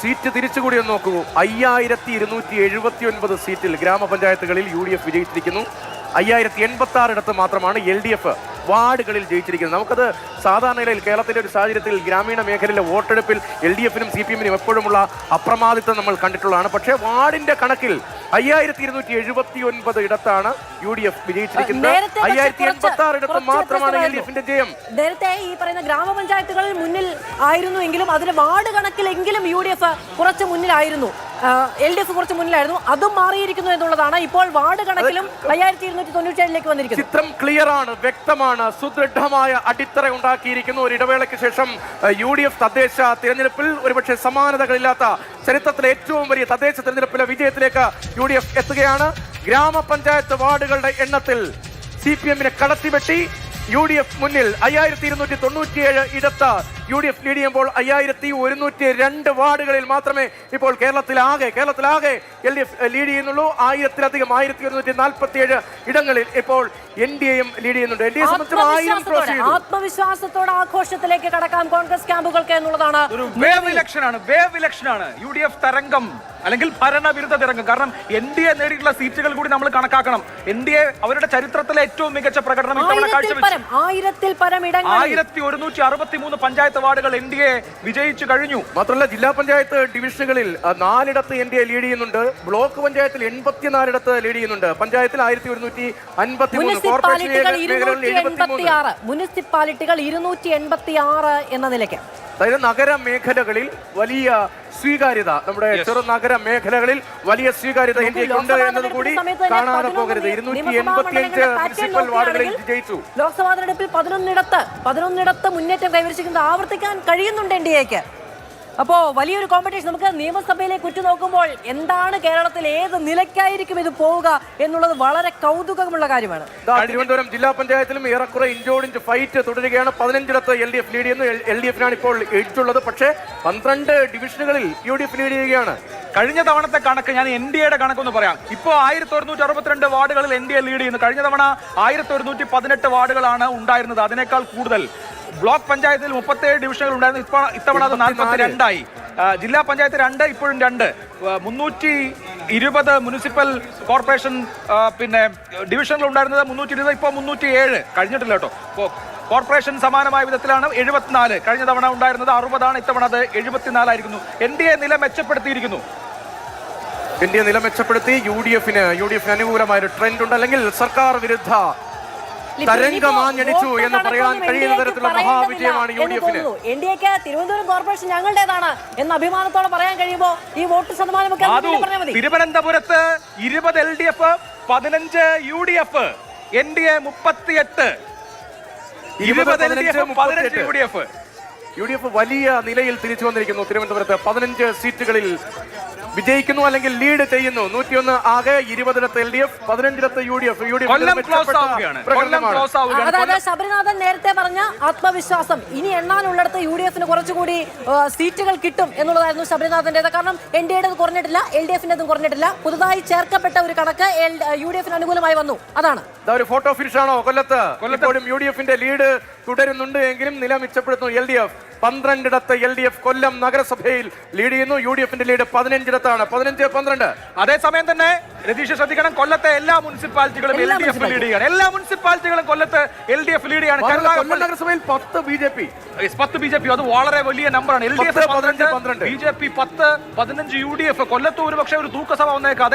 Seat തിരിച്ചുകൂടി ഒന്ന് നോക്കൂ. 5279 സീറ്റിൽ ഗ്രാമപഞ്ചായത്തുകളിൽ UDF വിജയിച്ചിരിക്കുന്നു. 5086 മാത്രമാണ് LDF വാർഡുകളിൽ ജയിച്ചിരിക്കുന്നത്. നമുക്കത് സാധാരണ നിലയിൽ കേരളത്തിലെ ഒരു സാഹചര്യത്തിൽ ഗ്രാമീണ മേഖലയിലെ വോട്ടെടുപ്പിൽ LDFനും CPMനും എപ്പോഴും അപ്രമാദിത്വം നമ്മൾ കണ്ടിട്ടുള്ളതാണ്. പക്ഷേ വാർഡിന്റെ കണക്കിൽ 5279 ഇടത്താണ് UDF വിജയിച്ചിരിക്കുന്നത്. 5086 ഇടത്ത് മാത്രമാണ് LDFന്റെ ജയം. നേരത്തെ ഈ പറയുന്ന ഗ്രാമപഞ്ചായത്തുകളിൽ മുന്നിൽ ആയിരുന്നുവെങ്കിലും അതിലെ വാർഡ് കണക്കിലെങ്കിലും UDF കുറച്ച് മുന്നിലായിരുന്നു, LDF കുറച്ച് മുന്നിലായിരുന്നു. അതും മാറിയിരിക്കുന്നു എന്നുള്ളതാണ്. ഇപ്പോൾ വാർഡ് കണക്കിലും 5297ലേക്ക് വന്നിരിക്കുന്നു. ചിത്രം ക്ലിയർ ആണ്, വ്യക്തമാണ്. സുദൃഢമായ അടിത്തറ ഉണ്ടാക്കിയിരിക്കുന്നു. ഒരു ഇടവേളയ്ക്ക് ശേഷം UDF തദ്ദേശ തിരഞ്ഞെടുപ്പിൽ ഒരുപക്ഷെ സമാനതകളില്ലാത്ത ചരിത്രത്തിലെ ഏറ്റവും വലിയ തദ്ദേശ തിരഞ്ഞെടുപ്പിലെ വിജയത്തിലേക്ക് UDF എത്തുകയാണ്. ഗ്രാമപഞ്ചായത്ത് വാർഡുകളുടെ എണ്ണത്തിൽ CPMനെ കടത്തിവെട്ടി UDF മുന്നിൽ. 5297 ഇടത്ത് UDF ലീഡ് ചെയ്യുമ്പോൾ 5102 വാർഡുകളിൽ മാത്രമേ ഇപ്പോൾ കേരളത്തിലാകെ LDF ലീഡ് ചെയ്യുന്നുള്ളൂ. 1000-ലധികം 1147 ഇടങ്ങളിൽ ഇപ്പോൾ NDAയും ലീഡ് ചെയ്യുന്നുണ്ട്. NDA സംബന്ധിച്ച് 1000 ക്രോസ് ചെയ്തു. ആത്മവിശ്വാസത്തോടെ ആഘോഷത്തിലേക്ക് കടക്കാം കോൺഗ്രസ് ക്യാമ്പുകൾക്ക് എന്നുള്ളതാണ്. ഒരു വേവ് ഇലക്ഷനാണ് UDF തരംഗം അല്ലെങ്കിൽ ഭരണവിരുദ്ധ തരംഗം. കാരണം NDA നേടിയിട്ടുള്ള സീറ്റുകൾ കൂടി നമ്മൾ കണക്കാക്കണം. NDA അവരുടെ ചരിത്രത്തിലെ ഏറ്റവും മികച്ച പ്രകടനം ഇത്തവണ കാഴ്ചവെച്ചു. 1000-ൽ പരം ഇടങ്ങളിൽ 1163 പഞ്ചായത്ത് വാർഡുകൾ NDA വിജയിച്ചു കഴിഞ്ഞു. മാത്രമല്ല ജില്ലാ പഞ്ചായത്ത് ഡിവിഷനുകളിൽ 4 NDA ലീഡ് ചെയ്യുന്നുണ്ട്. ബ്ലോക്ക് പഞ്ചായത്തിൽ 84 ലീഡ് ചെയ്യുന്നുണ്ട്. പഞ്ചായത്തിൽ 1153, മുനിസിപ്പാലിറ്റികൾ 286 എന്ന നിലയ്ക്ക്. അതായത് നഗരമേഖലകളിൽ വലിയ സ്വീകാര്യത, നമ്മുടെ ചെറുനഗര മേഖലകളിൽ വലിയ സ്വീകാര്യത ഇന്ത്യക്കുണ്ട് എന്നത് കൂടി കാണാതെ പോകരുത്. 285 മുനിസിപ്പൽ വാർഡുകളിൽ വിജയിച്ചു. ലോക്സഭാ തെരഞ്ഞെടുപ്പിൽ 11 മുന്നേറ്റം കൈവരിച്ചിരിക്കുന്നത് ആവർത്തിക്കാൻ കഴിയുന്നുണ്ട് NDAക്ക്. അപ്പോൾ വലിയൊരു കോമ്പറ്റീഷൻ. നമുക്ക് നിയമസഭയിലേക്ക് ഉറ്റുനോക്കുമ്പോൾ എന്താണ് കേരളത്തിൽ ഏത് നിലയ്ക്കായിരിക്കും ഇത് പോവുക എന്നുള്ളത് വളരെ കൗതുകമുള്ള കാര്യമാണ്. തിരുവനന്തപുരം ജില്ലാ പഞ്ചായത്തിലും ഏറെക്കുറെ ഇഞ്ചോടിഞ്ച് ഫൈറ്റ് തുടരുകയാണ്. 15 LDF ലീഡ് ചെയ്യുന്നു. LDFനാണ് ഇപ്പോൾ എഡ്ജുള്ളത്. പക്ഷേ 12 ഡിവിഷനുകളിൽ UDF ലീഡ് ചെയ്യുകയാണ്. കഴിഞ്ഞ തവണത്തെ കണക്ക് ഞാൻ NDAയുടെ കണക്കൊന്ന് പറയാം. ഇപ്പോൾ 1162 വാർഡുകളിൽ NDA ലീഡ് ചെയ്യുന്നു. കഴിഞ്ഞ തവണ 1118 വാർഡുകളാണ് ഉണ്ടായിരുന്നത്. അതിനേക്കാൾ കൂടുതൽ. ബ്ലോക്ക് പഞ്ചായത്തിൽ 37 ഡിവിഷനുകൾ ഉണ്ടായിരുന്നു. ഇത്തവണ അത് 42ആയി. ജില്ലാ പഞ്ചായത്ത് 2, ഇപ്പോഴും 2. 320 മുനിസിപ്പൽ കോർപ്പറേഷൻ പിന്നെ ഡിവിഷനുകൾ ഉണ്ടായിരുന്നത് 320, ഇപ്പോൾ 307. കഴിഞ്ഞിട്ടില്ല കേട്ടോ. കോർപ്പറേഷൻ സമാനമായ വിധത്തിലാണ് 74. കഴിഞ്ഞ തവണ ഉണ്ടായിരുന്നത് 60, ഇത്തവണ അത് 74 ആയിരിക്കുന്നു. NDA നില മെച്ചപ്പെടുത്തിയിരിക്കുന്നു. NDA നില മെച്ചപ്പെടുത്തി. UDFന് അനുകൂലമായ ഒരു ട്രെൻഡ് ഉണ്ട്, അല്ലെങ്കിൽ സർക്കാർ വിരുദ്ധ തരംഗമാഞ്ഞടിച്ചു എന്ന് പറയാൻ കഴിയുന്ന തരത്തിലുള്ള മഹാവിജയമാണ് UDFന്. NDAക്ക് തിരുവനന്തപുരം കോർപ്പറേഷൻ ഞങ്ങളുടേതാണ് എന്ന അഭിമാനത്തോടെ പറയാൻ കഴിയുമ്പോൾ ഈ വോട്ട് ശതമാനമൊക്കെ തിരുവനന്തപുരത്ത് 20 LDF, 15 UDF, NDA 38, 20 LDF, 15 UDF. UDF വലിയ നിലയിൽ തിരിച്ചു വന്നിരിക്കുന്നു. തിരുവനന്തപുരത്ത് 15 സീറ്റുകളിൽ വിജയിക്കുന്നു, അല്ലെങ്കിൽ ലീഡ് ചെയ്യുന്നു. 101 ആകെ, 20 LDF, 15 UDF. അതായത് ശബരിനാഥൻ നേരത്തെ പറഞ്ഞ ആത്മവിശ്വാസം, ഇനി എണ്ണാനുള്ളിടത്ത് UDFന് കുറച്ചുകൂടി സീറ്റുകൾ കിട്ടും എന്നുള്ളതായിരുന്നു ശബരിനാഥന്റേത്. കാരണം NDAയുടേത് കുറഞ്ഞിട്ടില്ല, LDFന്റേതും കുറഞ്ഞിട്ടില്ല. പുതുതായി ചേർക്കപ്പെട്ട ഒരു കണക്ക് UDFന് അനുകൂലമായി വന്നു. അതാണ് ഒരു ഫോട്ടോ ഫിനിഷാണോ കൊല്ലത്ത്? UDFന്റെ ലീഡ് തുടരുന്നുണ്ട് എങ്കിലും നില മെച്ചപ്പെടുത്തുന്നു LDF. 12 LDF കൊല്ലം നഗരസഭയിൽ ലീഡ് ചെയ്യുന്നു. UDFന്റെ ലീഡ് 15 15-12. അതേസമയം തന്നെ രതീഷ് ശ്രദ്ധിക്കണം, കൊല്ലത്തെ എല്ലാ മുനിസിപ്പാലിറ്റികളും LDF ലീഡ് ചെയ്യാണ്. എല്ലാ മുനിസിപ്പാലിറ്റികളും കൊല്ലത്ത് LDF ലീഡ് ചെയ്യാണ്. നഗരസഭയിൽ 10 BJP. അത് വളരെ വലിയ നമ്പറാണ്. LDF 15, BJP 10, 15 UDF. കൊല്ലത്ത് ഒരുപക്ഷെ ഒരു തൂക്കസഭ വന്നേക്കാം. അതേ